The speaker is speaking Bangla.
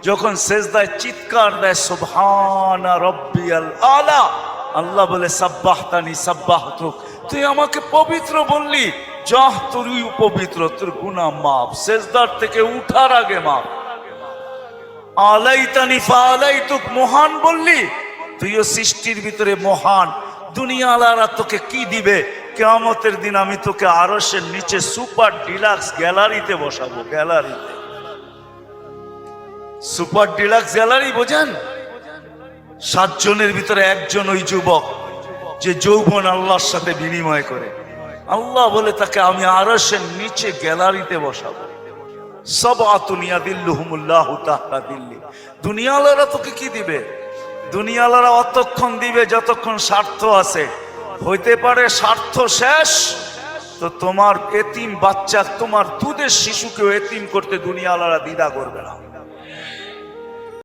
যখন সেজদায় চিৎকার দেয় সুবহানা রাব্বিয়াল আলা, আল্লাহ বলে সাব্বাহতানি সাব্বাহতুক, তুই আমাকে পবিত্র বললি, যাহ তুই পবিত্র, তোর গুনাহ মাফ, সেজদার থেকে উঠার আগে মাফ। আলাইতানি ফাআলাইতুক, মহান বললি, তুইও সৃষ্টির ভিতরে মহান, দুনিয়া আলারা তোকে কি দিবে? কিয়ামতের দিন আমি তোকে আরশের নিচে সুপার ডিলাক্স গ্যালারিতে বসাবো। গ্যালারিতে, সুপার ডিলাক্স গ্যালারি বোঝেন? 7 জনের ভিতরে একজন ওই যুবক যে যৌবন আল্লাহর সাথে বিনিময় করে। আল্লাহ বলে তাকে আমি আরশের নিচে গ্যালারিতে বসাবো। সাবআতুন ইয়াদিল্লুহুমুল্লাহু তাহতা দিল্লি। দুনিয়াওয়ালারা তোকে কি দিবে? দুনিয়াওয়ালারা অতক্ষণ দিবে যতক্ষণ স্বার্থ আছে। হইতে পারে স্বার্থ শেষ তো তোমার এতিম বাচ্চা, তোমার দুধের শিশুকেও এতিম করতে দুনিয়াওয়ালারা দ্বিধা করবে না।